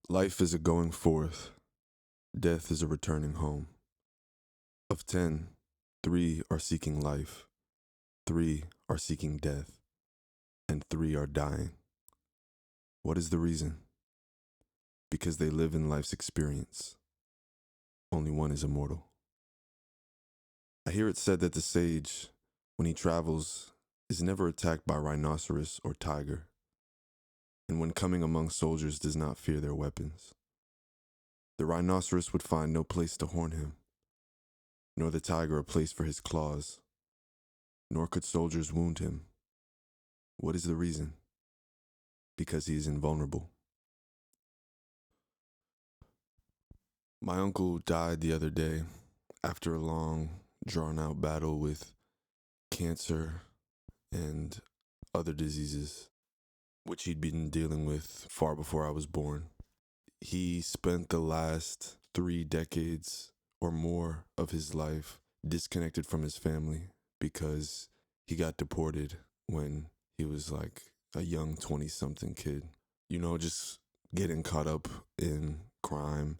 Life is a going forth, death is a returning home. Of 10, 3 are seeking life, 3 are seeking death, and 3 are dying. What is the reason? Because they live in life's experience. Only one is immortal. I hear it said that the sage, when he travels, is never attacked by rhinoceros or tiger, and when coming among soldiers does not fear their weapons. The rhinoceros would find no place to horn him, nor the tiger a place for his claws, nor could soldiers wound him. What is the reason? Because he is invulnerable. My uncle died the other day after a long, drawn out battle with cancer and other diseases, which he'd been dealing with far before I was born. He spent the last 3 decades or more of his life disconnected from his family because he got deported when he was like a young 20 something kid. Just getting caught up in crime.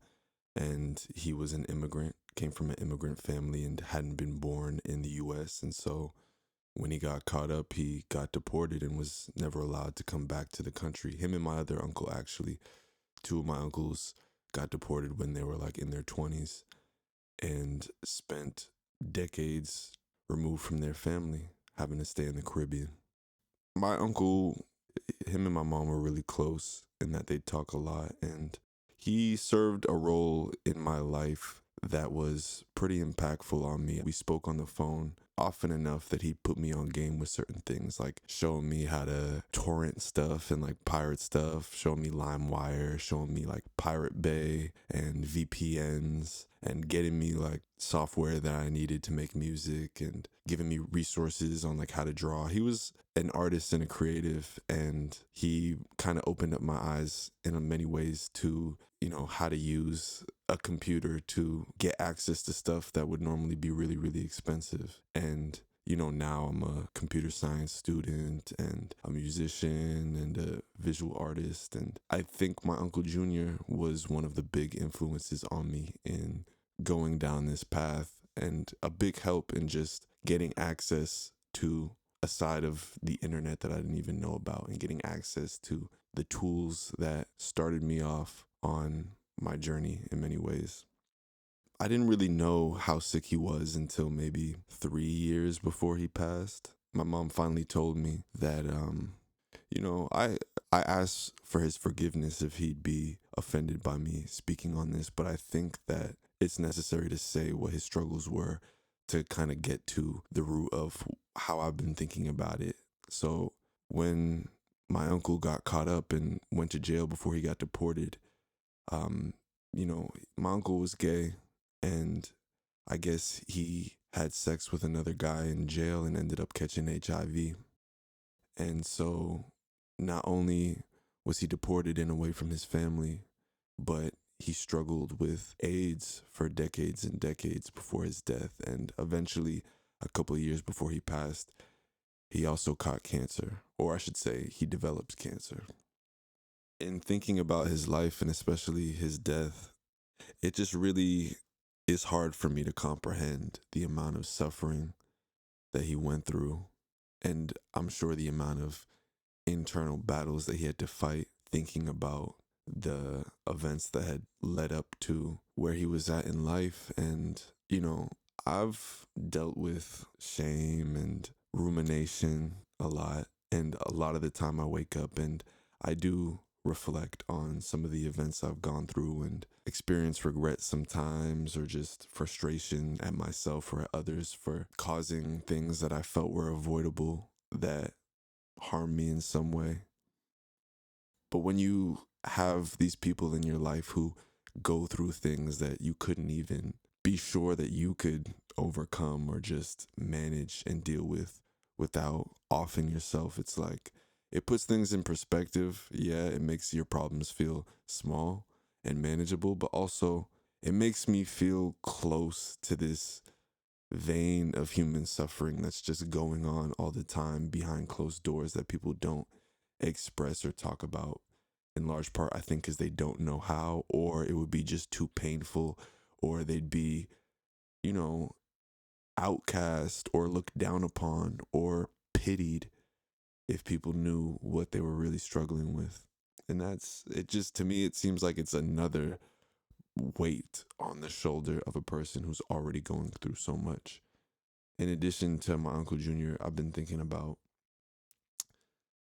And he was an immigrant, came from an immigrant family and hadn't been born in the US. And so when he got caught up, he got deported and was never allowed to come back to the country. Him and my other uncle, actually, two of my uncles got deported when they were like in their 20s and spent decades removed from their family, having to stay in the Caribbean. My uncle, him and my mom were really close in that they talk a lot, and he served a role in my life that was pretty impactful on me. We spoke on the phone often enough that he put me on game with certain things, like showing me how to torrent stuff and like pirate stuff, showing me LimeWire, showing me like Pirate Bay and VPNs, and getting me like software that I needed to make music and giving me resources on like how to draw. He was an artist and a creative, and he kind of opened up my eyes in many ways to how to use a computer to get access to stuff that would normally be really, really expensive. And now I'm a computer science student and a musician and a visual artist, and I think my Uncle Junior was one of the big influences on me in going down this path, and a big help in just getting access to a side of the internet that I didn't even know about, and getting access to the tools that started me off on my journey in many ways. I didn't really know how sick he was until maybe 3 years before he passed. My mom finally told me that, I asked for his forgiveness if he'd be offended by me speaking on this, but I think that it's necessary to say what his struggles were to kind of get to the root of how I've been thinking about it. So when my uncle got caught up and went to jail before he got deported, um, my uncle was gay, and I guess he had sex with another guy in jail and ended up catching HIV. And so not only was he deported and away from his family, but he struggled with AIDS for decades and decades before his death. And eventually, a couple of years before he passed, he also caught cancer, or I should say, he developed cancer. In thinking about his life and especially his death, it just really is hard for me to comprehend the amount of suffering that he went through. And I'm sure the amount of internal battles that he had to fight, thinking about the events that had led up to where he was at in life. And, I've dealt with shame and rumination a lot. And a lot of the time I wake up and I do reflect on some of the events I've gone through and experience regret sometimes, or just frustration at myself or at others for causing things that I felt were avoidable that harm me in some way. But when you have these people in your life who go through things that you couldn't even be sure that you could overcome or just manage and deal with without offing yourself, it's like it puts things in perspective. Yeah, it makes your problems feel small and manageable, but also it makes me feel close to this vein of human suffering that's just going on all the time behind closed doors that people don't express or talk about. in large part, I think, because they don't know how, or it would be just too painful, or they'd be, you know, outcast or looked down upon or pitied if people knew what they were really struggling with. And that's it. Just to me, it seems like it's another weight on the shoulder of a person who's already going through so much. In addition to my Uncle Junior, I've been thinking about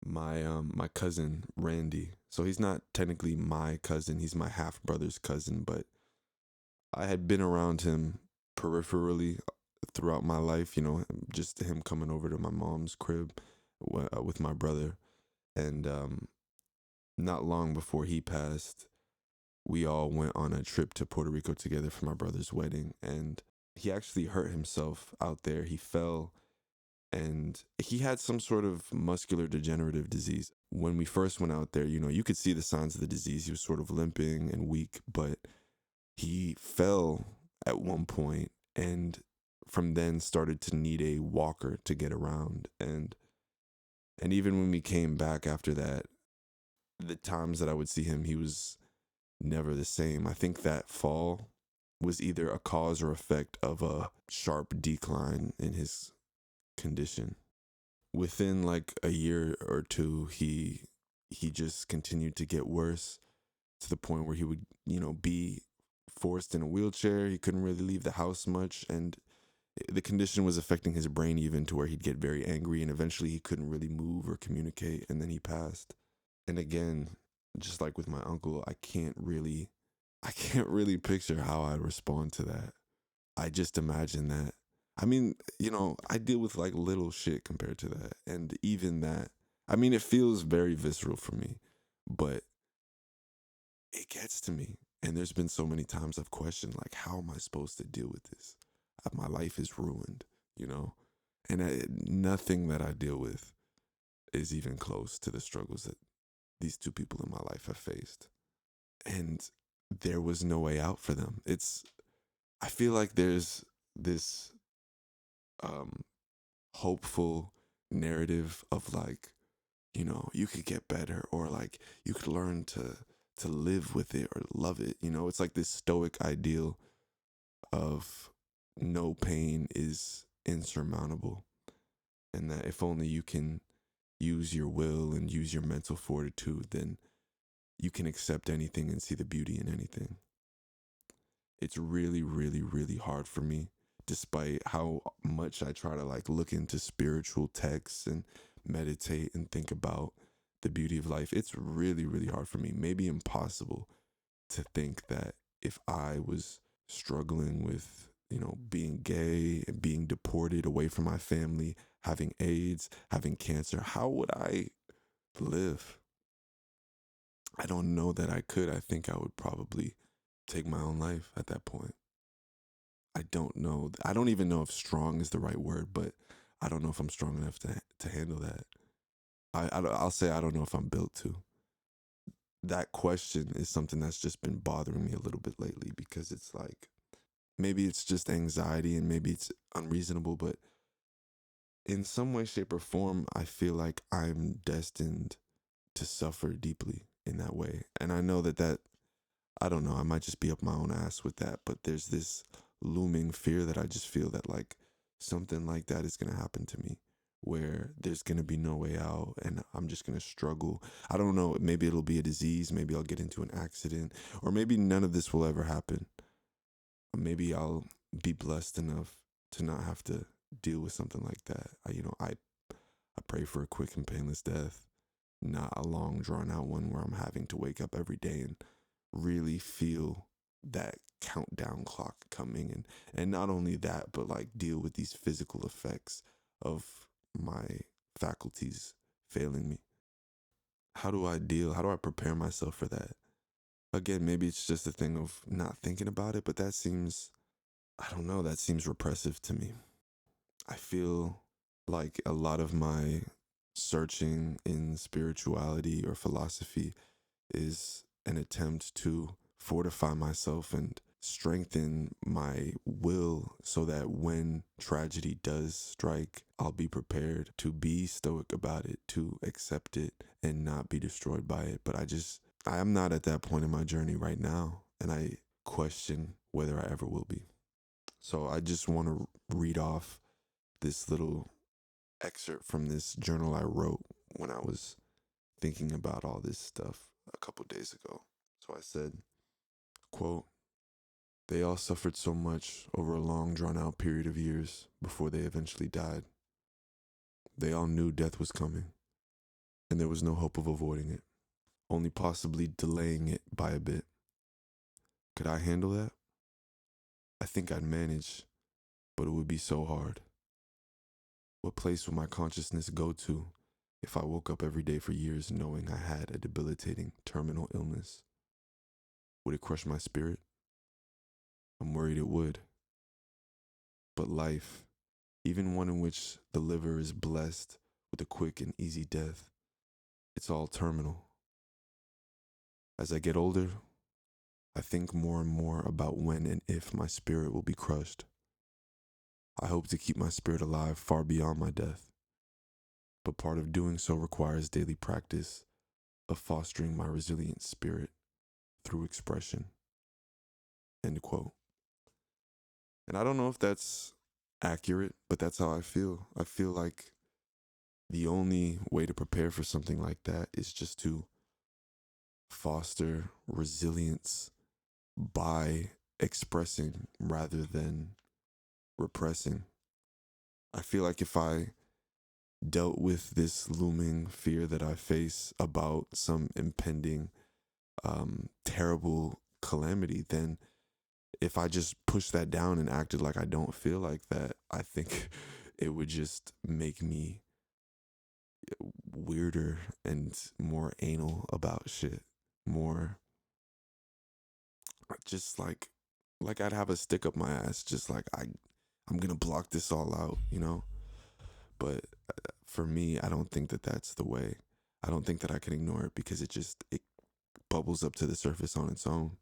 my cousin Randy. So he's not technically my cousin, he's my half brother's cousin, but I had been around him peripherally throughout my life, just him coming over to my mom's crib with my brother. And not long before he passed, we all went on a trip to Puerto Rico together for my brother's wedding. And he actually hurt himself out there. He fell and he had some sort of muscular degenerative disease. When we first went out there, you could see the signs of the disease. He was sort of limping and weak, but he fell at one point and from then started to need a walker to get around. And even when we came back after that, the times that I would see him, he was never the same. I think that fall was either a cause or effect of a sharp decline in his condition. Within like a year or two, he just continued to get worse to the point where he would, be forced in a wheelchair. He couldn't really leave the house much, and the condition was affecting his brain even to where he'd get very angry, and eventually he couldn't really move or communicate, and then he passed. And again, just like with my uncle, I can't really picture how I'd respond to that. I just imagine that. I mean, I deal with like little shit compared to that. And even that, I mean, it feels very visceral for me, but it gets to me. And there's been so many times I've questioned, like, how am I supposed to deal with this? My life is ruined, you know? And nothing that I deal with is even close to the struggles that these two people in my life have faced. And there was no way out for them. I feel like there's this um, hopeful narrative of like, you could get better, or like you could learn to live with it or love it. It's like this stoic ideal of no pain is insurmountable, and that if only you can use your will and use your mental fortitude, then you can accept anything and see the beauty in anything. It's really, really, really hard for me, despite how much I try to like look into spiritual texts and meditate and think about the beauty of life. It's really, really hard for me, maybe impossible, to think that if I was struggling with, being gay and being deported away from my family, having AIDS, having cancer, how would I live? I don't know that I could. I think I would probably take my own life at that point. I don't know. I don't even know if strong is the right word, but I don't know if I'm strong enough to handle that. I'll say I don't know if I'm built to. That question is something that's just been bothering me a little bit lately, because it's like maybe it's just anxiety and maybe it's unreasonable, but in some way, shape, or form, I feel like I'm destined to suffer deeply in that way. And I know that I don't know, I might just be up my own ass with that, but there's this looming fear that I just feel that like something like that is going to happen to me, where there's going to be no way out and I'm just going to struggle. I don't know, maybe it'll be a disease, maybe I'll get into an accident, or maybe none of this will ever happen. Maybe I'll be blessed enough to not have to deal with something like that. I pray for a quick and painless death, not a long drawn out one where I'm having to wake up every day and really feel that countdown clock coming, and not only that, but like deal with these physical effects of my faculties failing me. How do I prepare myself for that? Again, maybe it's just a thing of not thinking about it, but I don't know, that seems repressive to me. I feel like a lot of my searching in spirituality or philosophy is an attempt to fortify myself and strengthen my will so that when tragedy does strike, I'll be prepared to be stoic about it, to accept it and not be destroyed by it. But I am not at that point in my journey right now, and I question whether I ever will be. So I just want to read off this little excerpt from this journal I wrote when I was thinking about all this stuff a couple days ago. So I said, quote, "They all suffered so much over a long, drawn out period of years before they eventually died. They all knew death was coming, and there was no hope of avoiding it, only possibly delaying it by a bit. Could I handle that? I think I'd manage, but it would be so hard. What place would my consciousness go to if I woke up every day for years knowing I had a debilitating terminal illness? Would it crush my spirit? I'm worried it would. But life, even one in which the liver is blessed with a quick and easy death, it's all terminal. As I get older, I think more and more about when and if my spirit will be crushed. I hope to keep my spirit alive far beyond my death, but part of doing so requires daily practice of fostering my resilient spirit through expression." End quote. And I don't know if that's accurate, but that's how I feel. I feel like the only way to prepare for something like that is just to foster resilience by expressing rather than repressing. I feel like if I dealt with this looming fear that I face about some impending terrible calamity, then if I just pushed that down and acted like I don't feel like that, I think it would just make me weirder and more anal about shit. More just like I'd have a stick up my ass, just like I'm gonna block this all out, you know? But for me, I don't think that that's the way. I don't think that I can ignore it because it bubbles up to the surface on its own.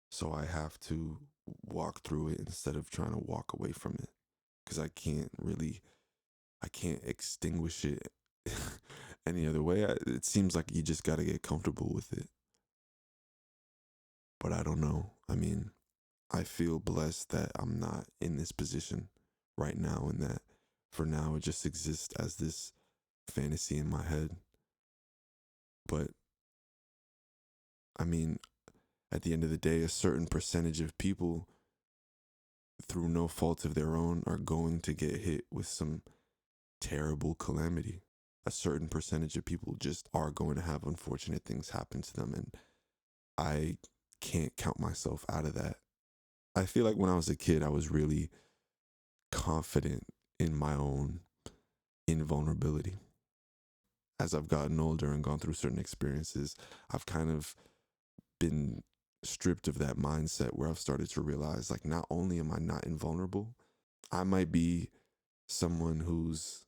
So I have to walk through it instead of trying to walk away from it, because I can't extinguish it any other way. It seems like you just got to get comfortable with it. But I don't know. I mean, I feel blessed that I'm not in this position right now, and that for now it just exists as this fantasy in my head. But I mean, at the end of the day, a certain percentage of people, through no fault of their own, are going to get hit with some terrible calamity. A certain percentage of people just are going to have unfortunate things happen to them, and I can't count myself out of that. I feel like when I was a kid, I was really confident in my own invulnerability. As I've gotten older and gone through certain experiences, I've kind of been stripped of that mindset where I've started to realize, like, not only am I not invulnerable, I might be someone who's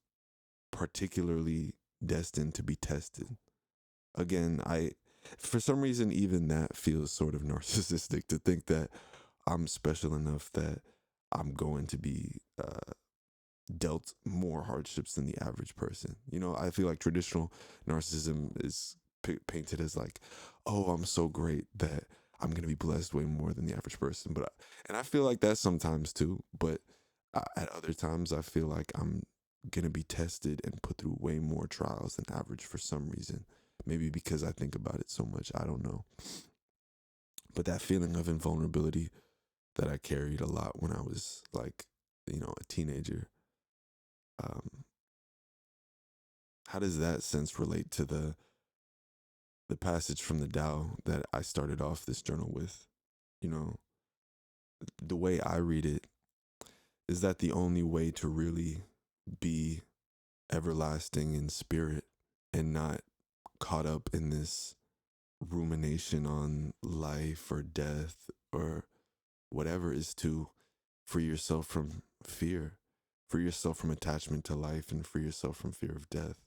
particularly destined to be tested. Again, for some reason, even that feels sort of narcissistic, to think that I'm special enough that I'm going to be dealt more hardships than the average person. You know, I feel like traditional narcissism is painted as like, oh, I'm so great that I'm going to be blessed way more than the average person. And I feel like that sometimes too. But at other times, I feel like I'm going to be tested and put through way more trials than average for some reason. Maybe because I think about it so much. I don't know. But that feeling of invulnerability that I carried a lot when I was like, a teenager. How does that sense relate to the passage from the Tao that I started off this journal with? You know, the way I read it is that the only way to really be everlasting in spirit and not caught up in this rumination on life or death or whatever is to free yourself from fear, free yourself from attachment to life, and free yourself from fear of death.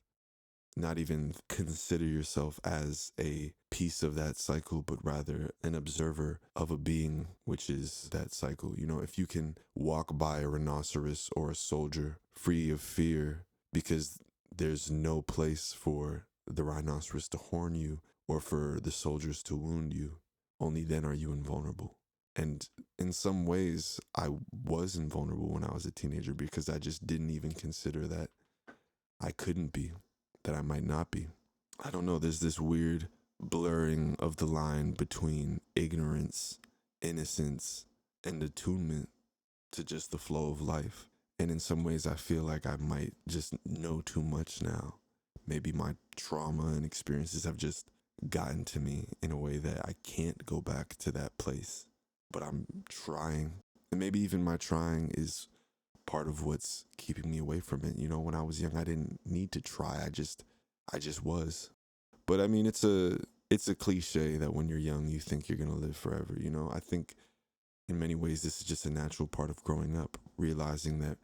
Not even consider yourself as a piece of that cycle, but rather an observer of a being, which is that cycle. You know, if you can walk by a rhinoceros or a soldier free of fear because there's no place for the rhinoceros to horn you or for the soldiers to wound you, only then are you invulnerable. And in some ways, I was invulnerable when I was a teenager because I just didn't even consider that I couldn't be, that I might not be. I don't know, there's this weird blurring of the line between ignorance, innocence, and attunement to just the flow of life. And in some ways, I feel like I might just know too much now. Maybe my trauma and experiences have just gotten to me in a way that I can't go back to that place. But I'm trying. And maybe even my trying is part of what's keeping me away from it. You know, when I was young, I didn't need to try. I just was. But I mean, it's a cliche that when you're young, you think you're going to live forever, you know? I think in many ways this is just a natural part of growing up, realizing that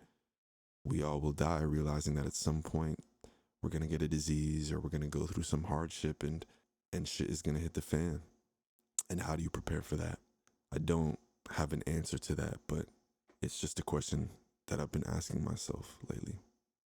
we all will die, realizing that at some point we're going to get a disease or we're going to go through some hardship and shit is going to hit the fan. And how do you prepare for that? I don't have an answer to that, but it's just a question that I've been asking myself lately.